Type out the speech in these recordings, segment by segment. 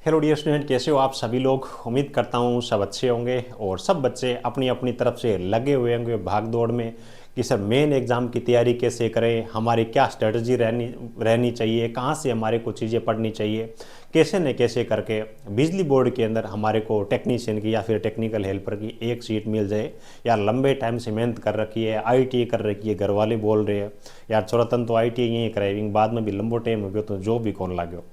Hello dear student, कैसे हो आप सभी लोग। उम्मीद करता हूँ सब अच्छे होंगे और सब बच्चे अपनी अपनी तरफ से लगे हुए होंगे भाग दौड़ में कि सर मेन एग्ज़ाम की तैयारी कैसे करें, हमारी क्या स्ट्रेटजी रहनी चाहिए, कहाँ से हमारे को चीज़ें पढ़नी चाहिए, कैसे न कैसे करके बिजली बोर्ड के अंदर हमारे को टेक्नीशियन की या फिर टेक्निकल हेल्पर की एक सीट मिल जाए। यार लंबे टाइम से मेहनत कर रखी है, आईटीआई कर रखी है, घर वाले बोल रहे हैं यार चौरतन तो आईटीआई यहीं कराएंगे, बाद में भी लंबो टाइम हो गया तो जॉब भी कौन लागो,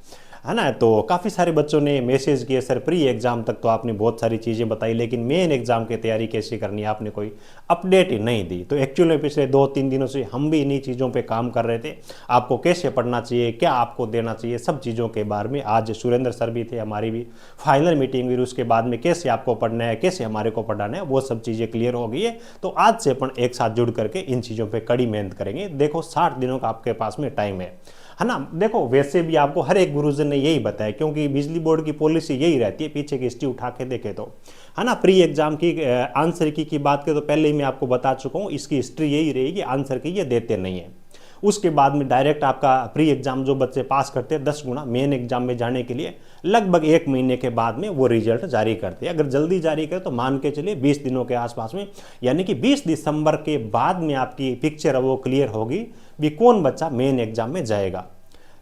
है ना। तो काफ़ी सारे बच्चों ने मैसेज किए सर प्री एग्ज़ाम तक तो आपने बहुत सारी चीज़ें बताई, लेकिन मेन एग्ज़ाम की तैयारी कैसे करनी है आपने कोई अपडेट ही नहीं दी। तो एक्चुअली में पिछले 2-3 दिनों से हम भी इन्हीं चीज़ों पे काम कर रहे थे, आपको कैसे पढ़ना चाहिए, क्या आपको देना चाहिए, सब चीज़ों के बारे में। आज सुरेंद्र सर भी थे, हमारी भी फाइनल मीटिंग हुई, उसके बाद में कैसे आपको पढ़ना है, कैसे हमारे को पढ़ाना है, वो सब चीज़ें क्लियर हो गई है। तो आज से अपन एक साथ जुड़ करके इन चीज़ों पर कड़ी मेहनत करेंगे। देखो 60 दिनों का आपके पास में टाइम है ना। देखो वैसे भी आपको हर एक गुरुजन ने यही बताया, क्योंकि बिजली बोर्ड की पॉलिसी यही रहती है, पीछे की हिस्ट्री उठा के देखे तो, है ना। प्री एग्जाम की आंसर की बात करें तो पहले ही मैं आपको बता चुका हूँ, इसकी हिस्ट्री यही रहेगी, आंसर की ये देते नहीं है। उसके बाद में डायरेक्ट आपका प्री एग्जाम जो बच्चे पास करते हैं 10 गुना मेन एग्जाम में जाने के लिए लगभग 1 महीने के बाद में वो रिजल्ट जारी करते हैं। अगर जल्दी जारी करें तो मान के चलिए 20 दिनों के आसपास में, यानी कि 20 दिसंबर के बाद में आपकी पिक्चर है वो क्लियर होगी भी कौन बच्चा मेन एग्जाम में जाएगा।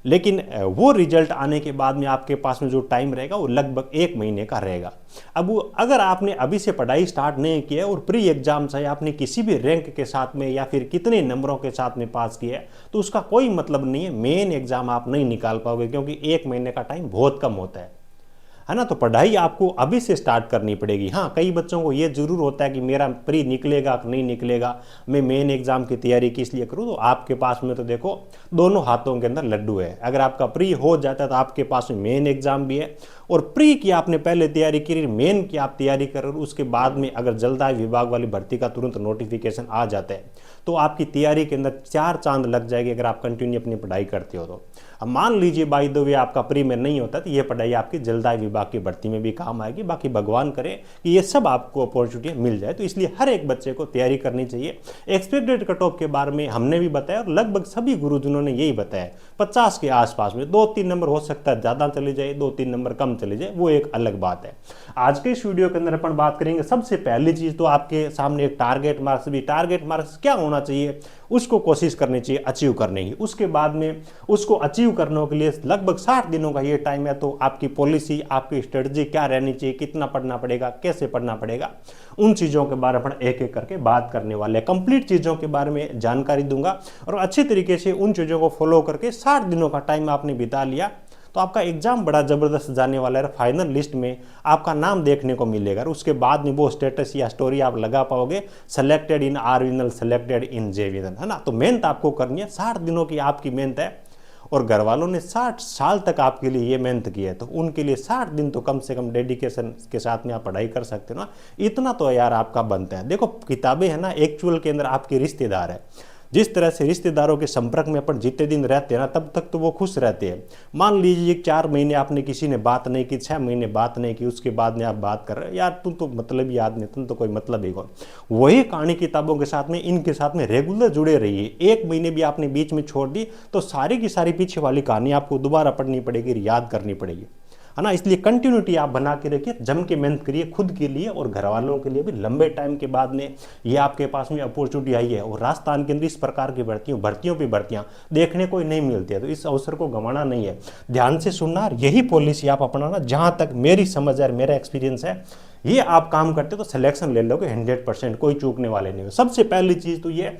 लेकिन वो रिजल्ट आने के बाद में आपके पास में जो टाइम रहेगा वो लगभग 1 महीने का रहेगा। अब अगर आपने अभी से पढ़ाई स्टार्ट नहीं किया और प्री एग्जाम चाहे आपने किसी भी रैंक के साथ में या फिर कितने नंबरों के साथ में पास किया है तो उसका कोई मतलब नहीं है, मेन एग्जाम आप नहीं निकाल पाओगे, क्योंकि 1 महीने का टाइम बहुत कम होता है ना। तो पढ़ाई आपको अभी से स्टार्ट करनी पड़ेगी। हाँ, कई बच्चों को ये जरूर होता है कि मेरा प्री निकलेगा कि नहीं निकलेगा, मैं मेन एग्जाम की तैयारी किस लिए करूँ। तो आपके पास में तो देखो दोनों हाथों के अंदर लड्डू है। अगर आपका प्री हो जाता है तो आपके पास में मेन एग्जाम भी है, और प्री की आपने पहले तैयारी की, मेन की आप तैयारी कर रहे हो, उसके बाद में अगर जल्दाई विभाग वाली भर्ती का तुरंत नोटिफिकेशन आ जाता है तो आपकी तैयारी के अंदर 4 चांद लग जाएगी अगर आप कंटिन्यू अपनी पढ़ाई करते हो तो। अब मान लीजिए बाय द वे आपका प्री में नहीं होता तो ये पढ़ाई आपकी जल्दाई विभाग की भर्ती में भी काम आएगी। बाकी भगवान करे कि ये सब आपको अपॉर्चुनिटी मिल जाए। तो इसलिए हर एक बच्चे को तैयारी करनी चाहिए। एक्सपेक्टेड कट ऑफ के बारे में हमने भी बताया और लगभग सभी गुरुजनों ने यही बताया, 50 के आसपास में। 2-3 नंबर हो सकता है ज़्यादा चले जाए, 2-3 नंबर कम चले जाए, वो एक अलग बात है। आज के इस वीडियो के अंदर अपन बात करेंगे, सबसे पहली चीज़ तो आपके सामने एक टारगेट मार्क्स भी, टारगेट मार्क्स क्या होना चाहिए उसको कोशिश करनी चाहिए अचीव करने की। उसके बाद में उसको अचीव करने के लिए लगभग 60 दिनों का ये टाइम है। तो आपकी पॉलिसी, आपकी स्ट्रेटजी क्या रहनी चाहिए, कितना पढ़ना पड़ेगा, कैसे पढ़ना पड़ेगा, उन चीज़ों के बारे में एक एक करके बात करने वाले हैं। कंप्लीट चीज़ों के बारे में जानकारी दूंगा और अच्छी तरीके से उन चीज़ों को फॉलो करके 60 दिनों का टाइम आपने बिता लिया तो आपका एग्जाम बड़ा ज़बरदस्त जाने वाला है। फाइनल लिस्ट में आपका नाम देखने को मिलेगा और उसके बाद में वो स्टेटस या स्टोरी आप लगा पाओगे, सेलेक्टेड इन आर विनल, सेलेक्टेड इन जे विनल, है ना। तो मेहनत आपको करनी है, 60 दिनों की आपकी मेहनत है और घर वालों ने 60 साल तक आपके लिए ये मेहनत की है, तो उनके लिए 60 दिन तो कम से कम डेडिकेशन के साथ में आप पढ़ाई कर सकते हो ना। इतना तो यार आपका बनता है। देखो किताबें है ना, एक्चुअल के अंदर आपके रिश्तेदार है। जिस तरह से रिश्तेदारों के संपर्क में अपन जितने दिन रहते हैं ना तब तक तो वो खुश रहते हैं। मान लीजिए 4 महीने आपने किसी ने बात नहीं की, 6 महीने बात नहीं की, उसके बाद में आप बात कर रहे हो, यार तुम तो मतलब ही आदमी, तुम तो कोई मतलब ही कौन। वही कहानी किताबों के साथ में, इनके साथ में रेगुलर जुड़े रहिए। 1 महीने भी आपने बीच में छोड़ दी तो सारी की सारी पीछे वाली कहानी आपको दोबारा पढ़नी पड़ेगी, याद करनी पड़ेगी, है ना। इसलिए कंटिन्यूटी आप बना के रखिए, जम के मेहनत करिए खुद के लिए और घर वालों के लिए भी। लंबे टाइम के बाद में ये आपके पास में अपॉर्चुनिटी आई है और राजस्थान के अंदर इस प्रकार की भर्तियों पे भर्तियां देखने को नहीं मिलती है, तो इस अवसर को गंवाना नहीं है। ध्यान से सुनना और यही पॉलिसी आप अपनाना। जहां तक मेरी समझ है, मेरा एक्सपीरियंस है, ये आप काम करते तो सिलेक्शन ले लोगे 100%, कोई चूकने वाले नहीं हो। सबसे पहली चीज तो ये,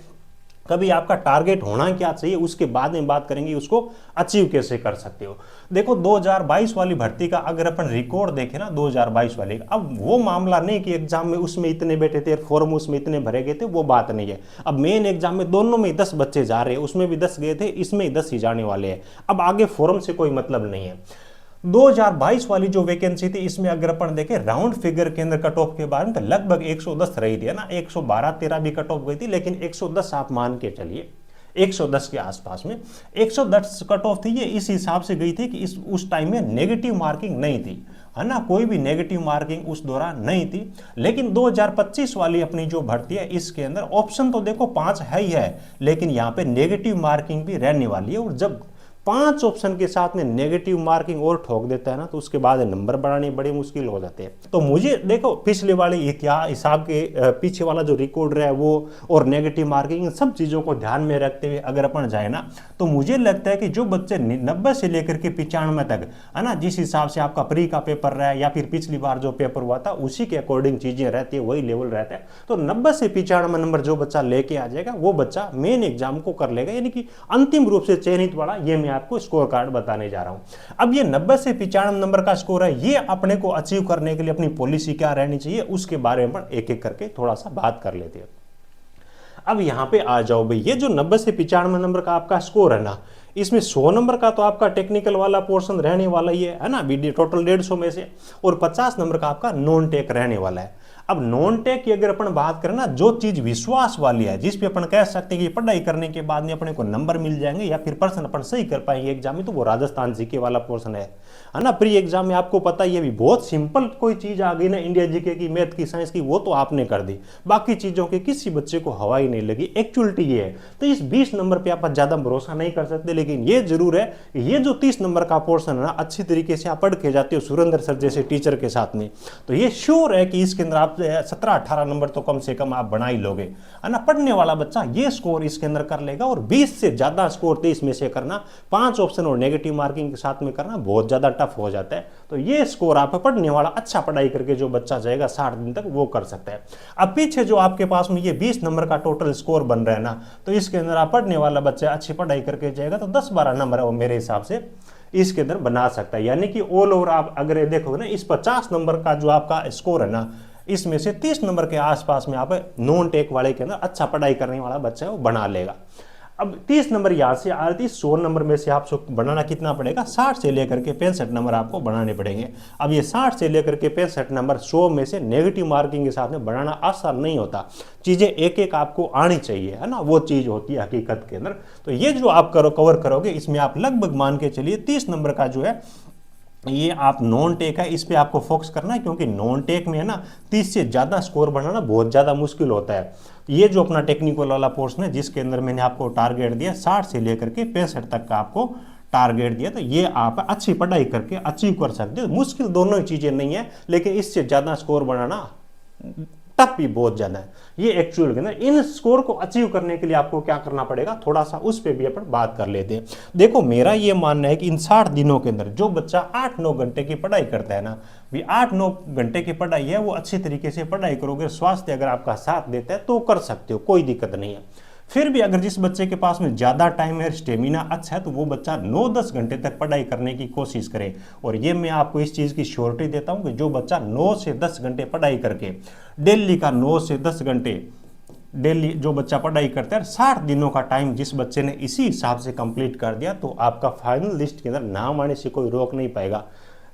कभी आपका टारगेट होना क्या चाहिए, उसके बाद में बात करेंगे उसको अचीव कैसे कर सकते हो। देखो 2022 वाली भर्ती का अगर अपन रिकॉर्ड देखें ना, 2022 वाले, अब वो मामला नहीं कि एग्जाम में उसमें इतने बैठे थे, फॉर्म उसमें इतने भरे गए थे, वो बात नहीं है। अब मेन एग्जाम में दोनों में 10 बच्चे जा रहे हैं, उसमें भी 10 गए थे, इसमें ही 10 ही जाने वाले हैं। अब आगे फॉर्म से कोई मतलब नहीं है। 2022 वाली जो वैकेंसी थी इसमें अगर अपन देखें राउंड फिगर के अंदर कट ऑफ के बारे में तो लगभग 110 रही थी, है ना। 112-13 भी कट ऑफ गई थी, लेकिन 110 आप मान के चलिए, 110 के आसपास में 110 कट ऑफ थी। ये इस हिसाब से गई थी कि उस टाइम में नेगेटिव मार्किंग नहीं थी, है ना, कोई भी नेगेटिव मार्किंग उस दौरान नहीं थी। लेकिन 2025 वाली अपनी जो भर्ती है इसके अंदर ऑप्शन तो देखो 5 है ही है, लेकिन यहाँ पे नेगेटिव मार्किंग भी रहने वाली है। और जब 5 ऑप्शन के साथ में नेगेटिव मार्किंग और ठोक देता है ना, तो उसके बाद नंबर बढ़ाने बड़े मुश्किल हो जाते हैं। तो मुझे देखो पिछले वाले इतिहास हिसाब के पीछे वाला जो रिकॉर्ड रहा है वो और नेगेटिव मार्किंग, इन सब चीज़ों को ध्यान में रखते हुए अगर अपन जाए ना, तो मुझे लगता है कि जो बच्चे 90 से लेकर के 95 तक है ना, जिस हिसाब से आपका प्री का पेपर रहा है या फिर पिछली बार जो पेपर हुआ था उसी के अकॉर्डिंग चीज़ें रहती है, वही लेवल रहता है। तो 90 से 95 नंबर जो बच्चा लेके आ जाएगा वो बच्चा मेन एग्जाम को कर लेगा, यानी कि अंतिम रूप से चयनित वाला। ये मैं आपको स्कोर कार्ड बताने जा रहा हूं। अब ये 90 से 95 नंबर का स्कोर है, ये अपने को अचीव करने के लिए अपनी पॉलिसी क्या रहनी चाहिए उसके बारे में एक एक करके थोड़ा सा बात कर लेते हैं। अब यहां पे आ जाओ भाई, ये जो 90 से 95 नंबर का आपका स्कोर है ना, इसमें 100 नंबर का तो आपका टेक्निकल वाला पोर्शन रहने वाला ही है ना, टोटल 150 में से, और 50 नंबर का आपका नॉन टेक रहने वाला है। अब नॉन टेक की अगर अपन बात करें ना, जो चीज विश्वास वाली है, जिस पे अपन कह सकते हैं कि पढ़ाई करने के बाद में अपने को नंबर मिल जाएंगे या फिर पर्सन अपन सही कर पाएंगे एग्जाम में, तो वो राजस्थान जीके वाला पोर्शन है ना। प्री एग्जाम में आपको पता ही है भी बहुत सिंपल कोई चीज आ गई ना, इंडिया जीके की, मैथ की, साइंस की, वो तो आपने कर दी, बाकी चीजों के किसी बच्चे को हवा ही नहीं लगी। एक्चुअलिटी ये है। तो इस 20 नंबर पे आप ज्यादा भरोसा नहीं कर सकते, लेकिन ये जरूर है, ये जो 30 नंबर का पोर्शन है ना, अच्छी तरीके से आप पढ़ के जाते हो सुरेंद्र सर जैसे टीचर के साथ में, तो ये श्योर है कि इसके अंदर आप 17-18 नंबर तो कम से कम आप बना ही लोगे, है ना। पढ़ने वाला बच्चा ये स्कोर इसके अंदर कर लेगा, और 20 से ज्यादा स्कोर 23 में से करना, 5 ऑप्शन और नेगेटिव मार्किंग के साथ में करना बहुत ज्यादा टफ हो जाता है। तो ये स्कोर आप पढ़ने वाला अच्छा पढ़ाई करके जो बच्चा जाएगा 60 दिन तक, वो कर सकता है। अब पीछे जो आपके पास में ये 20 नंबर का टोटल स्कोर बन रहा है ना, तो इसके अंदर आप पढ़ने वाला बच्चा अच्छी पढ़ाई करके जाएगा तो 10-12 नंबर है वो मेरे हिसाब से इसके अंदर बना सकता है। यानी कि ऑल ओवर आप अगर देखोगे ना, इस 50 नंबर का जो आपका स्कोर है ना, इसमें से 30 नंबर के आसपास में आप नॉन टेक वाले के अंदर अच्छा पढ़ाई करने वाला बच्चा है वो बना लेगा। अब 30 नंबर यहाँ से आ रही, 100 नंबर में से आपको बनाना कितना पड़ेगा, 60 से लेकर के 65 नंबर आपको बनाने पड़ेंगे। अब ये 60 से लेकर के 65 नंबर 100 में से नेगेटिव मार्किंग के साथ में बनाना आसान नहीं होता, चीज़ें एक एक आपको आनी चाहिए, है ना, वो चीज़ होती है हकीकत के अंदर। तो ये जो आप कवर करोगे, इसमें आप लगभग मान के चलिए 30 नंबर का जो है ये आप नॉन टेक है, इस पे आपको फोकस करना है, क्योंकि नॉन टेक में है ना 30 से ज़्यादा स्कोर बनाना बहुत ज़्यादा मुश्किल होता है। ये जो अपना टेक्निकल वाला पोर्शन है, जिसके अंदर मैंने आपको टारगेट दिया 60 से लेकर के 65 तक का आपको टारगेट दिया, तो ये आप अच्छी पढ़ाई करके अचीव कर सकते हो। मुश्किल दोनों ही चीज़ें नहीं है, लेकिन इससे ज़्यादा स्कोर बनाना टफ भी बहुत ज़्यादा है ये एक्चुअल के अंदर। इन स्कोर को अचीव करने के लिए आपको क्या करना पड़ेगा, थोड़ा सा उस पर भी अपन बात कर लेते हैं। देखो मेरा ये मानना है कि इन 60 दिनों के अंदर जो बच्चा 8-9 घंटे की पढ़ाई करता है ना, भी 8-9 घंटे की पढ़ाई है, वो अच्छी तरीके से पढ़ाई करोगे, स्वास्थ्य अगर आपका साथ देता है तो कर सकते हो, कोई दिक्कत नहीं है। फिर भी अगर जिस बच्चे के पास में ज़्यादा टाइम है, स्टेमिना अच्छा है, तो वो बच्चा 9-10 घंटे तक पढ़ाई करने की कोशिश करे। और ये मैं आपको इस चीज़ की श्योरिटी देता हूँ कि जो बच्चा 9 से 10 घंटे पढ़ाई करके, डेली का 9 से 10 घंटे डेली जो बच्चा पढ़ाई करता है, 60 दिनों का टाइम जिस बच्चे ने इसी हिसाब से कंप्लीट कर दिया, तो आपका फाइनल लिस्ट के अंदर नाम आने से कोई रोक नहीं पाएगा।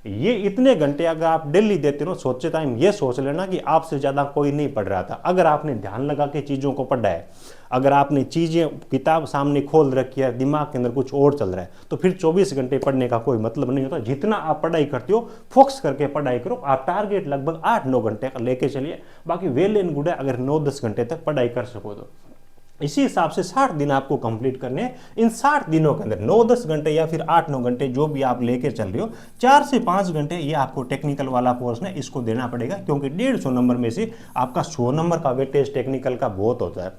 ये इतने घंटे अगर आप डेली देते हो, सोचे टाइम, ये सोच लेना कि आपसे ज़्यादा कोई नहीं पढ़ रहा था। अगर आपने ध्यान लगा के चीज़ों को पढ़ा है, अगर आपने चीज़ें किताब सामने खोल रखी है, दिमाग के अंदर कुछ और चल रहा है, तो फिर 24 घंटे पढ़ने का कोई मतलब नहीं होता। जितना आप पढ़ाई करते हो फोकस करके पढ़ाई करो। आप टारगेट लगभग 8-9 घंटे का लेके चलिए, बाकी वेल एंड गुड है अगर 9-10 घंटे तक पढ़ाई कर सको तो। इसी हिसाब से 60 दिन आपको कंप्लीट करने हैं। इन 60 दिनों के अंदर 9-10 घंटे या फिर 8-9 घंटे जो भी आप लेके चल रहे हो, 4 से 5 घंटे ये आपको टेक्निकल वाला कोर्स है इसको देना पड़ेगा, क्योंकि 150 नंबर में से आपका 100 नंबर का वेटेज टेक्निकल का बहुत होता है।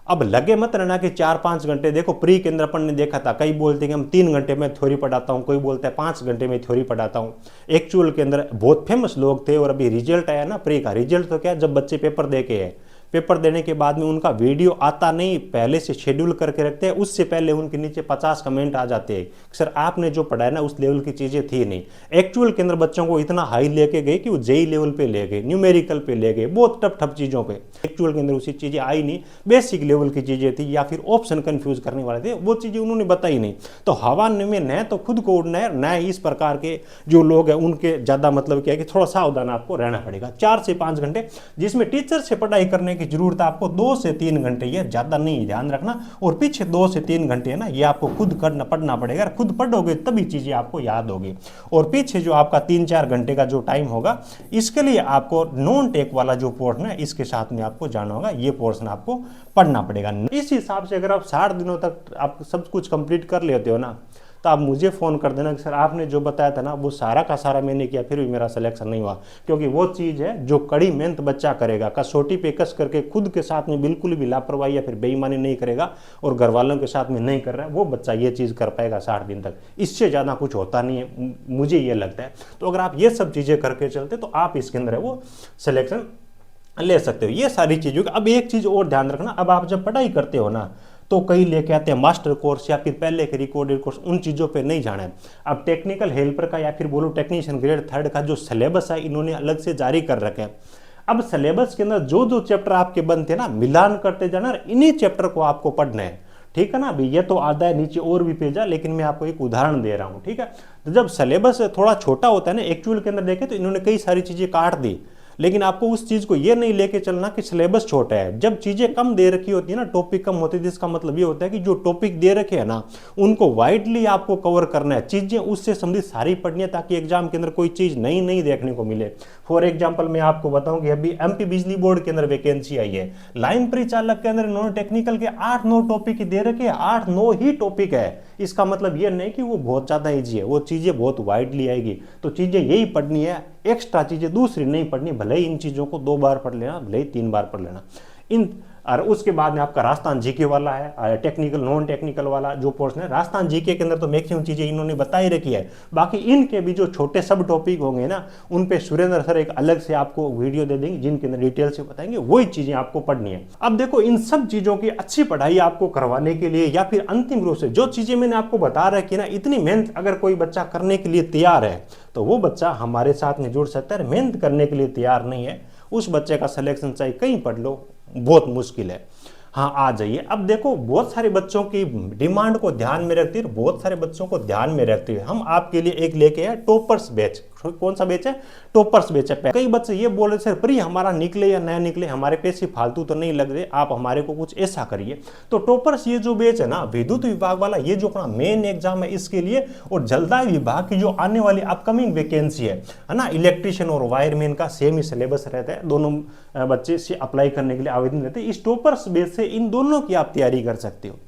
अब लगे मत रहना कि 4-5 घंटे, देखो प्री के अंदर अपन ने देखा था, कई बोलते हैं कि हम 3 घंटे में थ्योरी पढ़ाता हूँ, कोई बोलता है 5 घंटे में थ्योरी पढ़ाता हूँ। एक्चुअल के अंदर बहुत फेमस लोग थे, और अभी रिजल्ट आया ना प्री का, रिजल्ट तो क्या, जब बच्चे पेपर दे के है, पेपर देने के बाद में उनका वीडियो आता नहीं, पहले से शेड्यूल करके रखते हैं, उससे पहले उनके नीचे 50 कमेंट आ जाते हैं, सर आपने जो पढ़ाया ना उस लेवल की चीज़ें थी नहीं। एक्चुअल के अंदर बच्चों को इतना हाई लेके गए कि वो जेई लेवल पे ले गए, न्यूमेरिकल पे ले गए, बहुत टफ चीज़ों पे। एक्चुअल के अंदर उसी चीज़ें आई नहीं, बेसिक लेवल की चीज़ें थी, या फिर ऑप्शन कन्फ्यूज करने वाले थे, वो चीज़ें उन्होंने बताई नहीं। तो हवा में न तो खुद को उड़ना है, न इस प्रकार के जो लोग हैं उनके ज़्यादा मतलब क्या है कि थोड़ा सावधान आपको रहना पड़ेगा। 4 से 5 घंटे जिसमें टीचर से पढ़ाई करने की जरूरत है आपको 2 से 3 घंटे, ये ज़्यादा नहीं, ध्यान रखना। और पीछे 2 से 3 घंटे है ना, ये आपको खुद करना पढ़ना पड़ेगा, खुद पढ़ोगे तभी चीज़ें आपको याद होगी। और पीछे जो आपका 3-4 घंटे का जो टाइम होगा, इसके लिए आपको नॉन टेक वाला जो पोर्शन है इसके साथ में आपको जाना होगा, ये पोर्शन आपको पढ़ना पड़ेगा। इस हिसाब से अगर आप 60 दिनों तक आप सब कुछ कंप्लीट कर लेते हो ना, तो आप मुझे फ़ोन कर देना कि सर आपने जो बताया था ना वो सारा का सारा मैंने किया, फिर भी मेरा सिलेक्शन नहीं हुआ। क्योंकि वो चीज़ है जो कड़ी मेहनत बच्चा करेगा, कसौटी पे कस करके खुद के साथ में बिल्कुल भी लापरवाही या फिर बेईमानी नहीं करेगा और घर वालों के साथ में नहीं कर रहा है, वो बच्चा ये चीज़ कर पाएगा 60 दिन तक। इससे ज़्यादा कुछ होता नहीं है, मुझे ये लगता है। तो अगर आप ये सब चीज़ें करके चलते तो आप इसके अंदर है वो सिलेक्शन ले सकते हो। ये सारी चीज़ों की अब एक चीज़ और ध्यान रखना, अब आप जब पढ़ाई करते हो ना तो कई लेके आते हैं मास्टर कोर्स या फिर पहले के रिकॉर्डेड कोर्स, उन चीज़ों पे नहीं जाना है। अब टेक्निकल हेल्पर का या फिर बोलो टेक्नीशियन ग्रेड 3 का जो सिलेबस है इन्होंने अलग से जारी कर रखे हैं। अब सिलेबस के अंदर जो जो चैप्टर आपके बनते हैं ना, मिलान करते जाना, इन्हीं चैप्टर को आपको पढ़ना है, ठीक है ना। अभी ये तो आधा है, नीचे और भी पेज है, लेकिन मैं आपको एक उदाहरण दे रहा हूँ, ठीक है। तो जब सिलेबस थोड़ा छोटा होता है ना, एक्चुअल के अंदर देखें तो इन्होंने कई सारी चीज़ें काट दी, लेकिन आपको उस चीज़ को ये नहीं लेके चलना कि सिलेबस छोटा है। जब चीज़ें कम दे रखी होती है ना, टॉपिक कम होती है, जिसका मतलब ये होता है कि जो टॉपिक दे रखे हैं ना उनको वाइडली आपको कवर करना है, चीज़ें उससे संबंधित सारी पढ़नी है, ताकि एग्जाम के अंदर कोई चीज़ नई नहीं देखने को मिले। फॉर एग्जाम्पल मैं आपको बताऊं कि अभी एमपी बिजली बोर्ड के अंदर वैकेंसी आई है, लाइन परिचालक के अंदर इन्होंने टेक्निकल के 8-9 टॉपिक ही दे रखे हैं, 8-9 ही टॉपिक है। इसका मतलब ये नहीं कि वो बहुत ज़्यादा ईजी है, वो चीज़ें बहुत वाइडली आएगी। तो चीज़ें यही पढ़नी है, एक्स्ट्रा चीज़ें दूसरी नहीं पढ़नी। भले ही इन चीज़ों को 2 बार पढ़ लेना, भले ही 3 बार पढ़ लेना इन। और उसके बाद में आपका राजस्थान जीके वाला है, टेक्निकल नॉन टेक्निकल वाला जो पोर्शन है। राजस्थान जीके के अंदर तो मैक्सिमम चीज़ें इन्होंने बताई रखी है, बाकी इनके भी जो छोटे सब टॉपिक होंगे ना उन पे सुरेंद्र सर एक अलग से आपको वीडियो दे देंगे जिनके अंदर डिटेल से बताएंगे, वही चीज़ें आपको पढ़नी है। अब देखो, इन सब चीज़ों की अच्छी पढ़ाई आपको करवाने के लिए या फिर अंतिम रूप से जो चीज़ें मैंने आपको बता रखी ना, इतनी मेहनत अगर कोई बच्चा करने के लिए तैयार है तो वो बच्चा हमारे साथ में जुड़ सकता है। मेहनत करने के लिए तैयार नहीं है, उस बच्चे का सिलेक्शन चाहे कहीं पढ़ लो, बहुत मुश्किल है। हाँ, आ जाइए। अब देखो, बहुत सारे बच्चों की डिमांड को ध्यान में रखते हुए, बहुत सारे बच्चों को ध्यान में रखते हुए हम आपके लिए एक लेके आए टॉपर्स बैच। कौन सा बैच है? टॉपर्स बैच है। कई बच्चे ये बोल रहे सर प्री हमारा निकले या नया निकले, हमारे पैसे फालतू तो नहीं लग रहे, आप हमारे को कुछ ऐसा करिए। तो टॉपर्स ये जो बैच है ना, विद्युत विभाग वाला, ये जो अपना मेन एग्जाम है इसके लिए, और जलदाय विभाग की जो आने वाली अपकमिंग वैकेंसी है ना, इलेक्ट्रिशियन और वायरमैन का सेम ही सिलेबस रहता है, दोनों बच्चे से अप्लाई करने के लिए आवेदन रहते हैं। इस टॉपर्स बैच से इन दोनों की आप तैयारी कर सकते हो।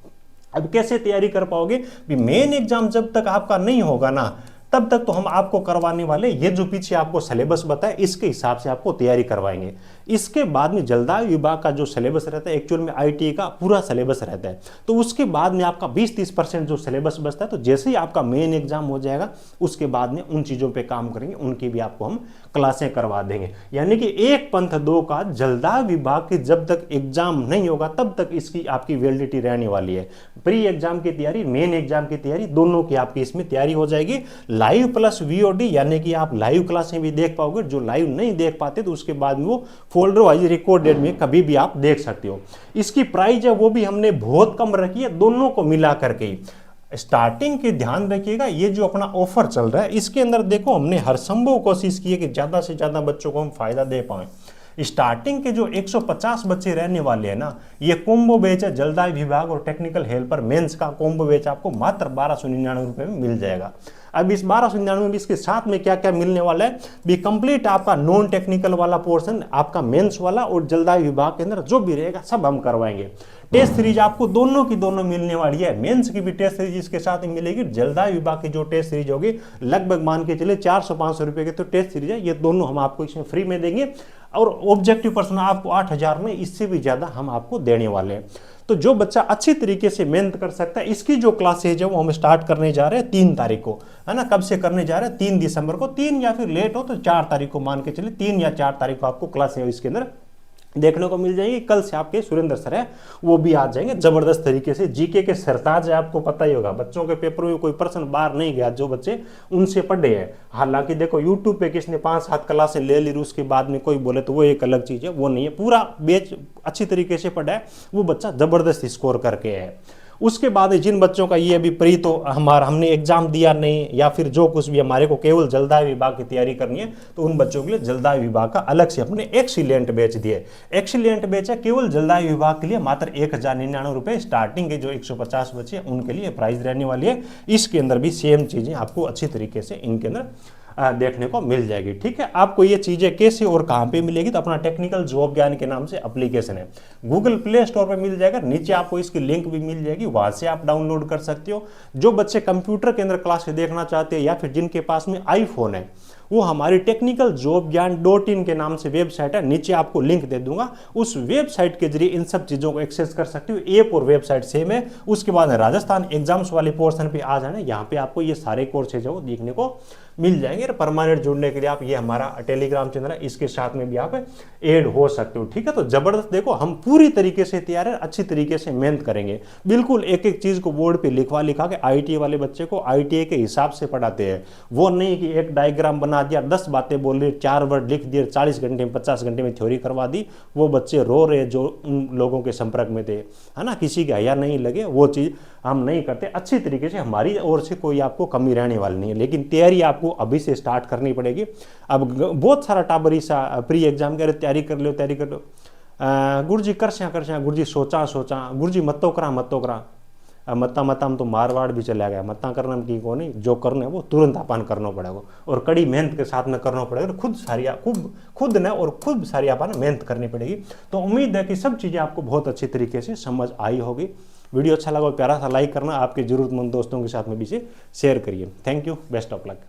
अब कैसे तैयारी कर पाओगे? मेन एग्जाम जब तक आपका नहीं होगा ना, तब तक तो हम आपको करवाने वाले ये जो पीछे आपको सिलेबस बताए इसके हिसाब से आपको तैयारी करवाएंगे। इसके बाद में जलदाय विभाग का जो सिलेबस रहता है, एक्चुअल में आईटीआई का पूरा सिलेबस रहता है, तो उसके बाद में आपका 20-30% जो सिलेबस बचता है, तो जैसे ही आपका मेन एग्जाम हो जाएगा उसके बाद में उन चीज़ों पे काम करेंगे, उनकी भी आपको हम क्लासें करवा देंगे। यानी कि एक पंथ दो का, जलदाय विभाग की जब तक एग्जाम नहीं होगा तब तक इसकी आपकी वैलिडिटी रहने वाली है। प्री एग्जाम की तैयारी, मेन एग्जाम की तैयारी, दोनों की आपकी इसमें तैयारी हो जाएगी। लाइव प्लस वीओडी, यानी कि आप लाइव क्लासें भी देख पाओगे। जो लाइव नहीं देख पाते तो उसके बाद में वो फोल्डर वाइज रिकॉर्डेड में कभी भी आप देख सकते हो। इसकी प्राइस है वो भी हमने बहुत कम रखी है, दोनों को मिला करके। स्टार्टिंग के ध्यान रखिएगा, ये जो अपना ऑफर चल रहा है इसके अंदर देखो हमने हर संभव कोशिश की है कि ज़्यादा से ज़्यादा बच्चों को हम फायदा दे पाएं। स्टार्टिंग के जो 150 बच्चे रहने वाले हैं ना, ये कॉम्बो बैच है, जलदाय विभाग और टेक्निकल हेल्पर मेंस का कॉम्बो बैच आपको मात्र 1299 रुपये में मिल जाएगा। अब इस 1299 में इसके साथ में क्या क्या मिलने वाला है भी, कंप्लीट आपका नॉन टेक्निकल वाला पोर्शन, आपका मेंस वाला और जलदाय विभाग के अंदर जो भी रहेगा सब हम करवाएंगे। टेस्ट सीरीज आपको दोनों की दोनों मिलने वाली है, मेंस की भी टेस्ट सीरीज इसके साथ मिलेगी। जलदाय विभाग की जो टेस्ट सीरीज होगी लगभग मान के चले 400-500 रुपये की तो टेस्ट सीरीज है, ये दोनों हम आपको इसमें फ्री में देंगे। और ऑब्जेक्टिव पर्सन आपको 8000 में, इससे भी ज़्यादा हम आपको देने वाले हैं। तो जो बच्चा अच्छी तरीके से मेहनत कर सकता है, इसकी जो क्लासेज है वो हम स्टार्ट करने जा रहे हैं 3 तारीख को, है ना। कब से करने जा रहे हैं? 3 दिसंबर को। 3 या फिर लेट हो तो 4 तारीख को मान के चले, 3 या 4 तारीख को आपको क्लासेज इसके अंदर देखने को मिल जाएगी। कल से आपके सुरेंद्र सर है वो भी आ जाएंगे जबरदस्त तरीके से। जीके के सरताज है, आपको पता ही होगा, बच्चों के पेपर में कोई पर्सन बाहर नहीं गया जो बच्चे उनसे पढ़े हैं। हालांकि देखो यूट्यूब पे किसने 5-7 क्लासें ले ली, उसके बाद में कोई बोले तो वो एक अलग चीज़ है, वो नहीं है। पूरा बैच अच्छी तरीके से पढ़ा है वो बच्चा जबरदस्त स्कोर करके है। उसके बाद जिन बच्चों का ये अभी प्री तो हमने एग्जाम दिया नहीं, या फिर जो कुछ भी हमारे को केवल जलदाय विभाग की तैयारी करनी है, तो उन बच्चों के लिए जलदाय विभाग का अलग से अपने एक्सीलेंट बैच दिए। एक्सीलेंट बैच है केवल जलदाय विभाग के लिए मात्र 1099 रुपये। स्टार्टिंग के जो 150 बच्चे उनके लिए प्राइस रहने वाली है। इसके अंदर भी सेम चीज़ें आपको अच्छी तरीके से इनके अंदर देखने को मिल जाएगी। ठीक है, आपको ये चीज़ें कैसे और कहाँ पे मिलेगी, तो अपना टेक्निकल जॉब ज्ञान के नाम से एप्लीकेशन है, गूगल प्ले स्टोर पे मिल जाएगा, नीचे आपको इसकी लिंक भी मिल जाएगी, वहाँ से आप डाउनलोड कर सकते हो। जो बच्चे कंप्यूटर के अंदर क्लास देखना चाहते हैं या फिर जिनके पास में आईफोन है, वो हमारी टेक्निकल जॉब ज्ञान .in के नाम से वेबसाइट है, नीचे आपको लिंक दे दूंगा, उस वेबसाइट के जरिए इन सब चीज़ों को एक्सेस कर सकते हो। ऐप और वेबसाइट सेम है। उसके बाद राजस्थान एग्जाम्स वाले पोर्शन पे आ जाना, यहाँ पे आपको ये सारे कोर्सेज है देखने को मिल जाएंगे। परमानेंट जुड़ने के लिए आप ये हमारा टेलीग्राम चैनल है, इसके साथ में भी आप ऐड हो सकते हो। ठीक है, तो जबरदस्त देखो, हम पूरी तरीके से तैयार है, अच्छी तरीके से मेहनत करेंगे, बिल्कुल एक एक चीज़ को बोर्ड पे लिखा के ITA वाले बच्चे को ITA के हिसाब से पढ़ाते हैं। वो नहीं कि एक डायग्राम बना दिया, 10 बातें बोल रही, 4 वर्ड लिख दिए, 40 घंटे में 50 घंटे में थ्योरी करवा दी, वो बच्चे रो रहे जो उन लोगों के संपर्क में थे, है ना, किसी के हया नहीं लगे, वो चीज़ हम नहीं करते। अच्छी तरीके से हमारी ओर से कोई आपको कमी रहने वाली नहीं है, लेकिन तैयारी आपको अभी से स्टार्ट करनी पड़ेगी। अब बहुत सारा टाबरी सा प्री एग्जाम के तैयारी कर लो गुरुजी कर गुरुजी सोचा गुरुजी मत्तो करा मत्ता में तो मारवाड़ भी चला गया, मत्ता करना की को नहीं, जो करना है वो तुरंत अपन करना पड़ेगा और कड़ी मेहनत के साथ में करना पड़ेगा, खुद न और खुद सारी अपन मेहनत करनी पड़ेगी। तो उम्मीद है कि सब चीज़ें आपको बहुत अच्छी तरीके से समझ आई होगी। वीडियो अच्छा लगा, प्यारा सा लाइक करना, आपके जरूरतमंद दोस्तों के साथ में भी इसे शेयर करिए। Thank you, best of luck.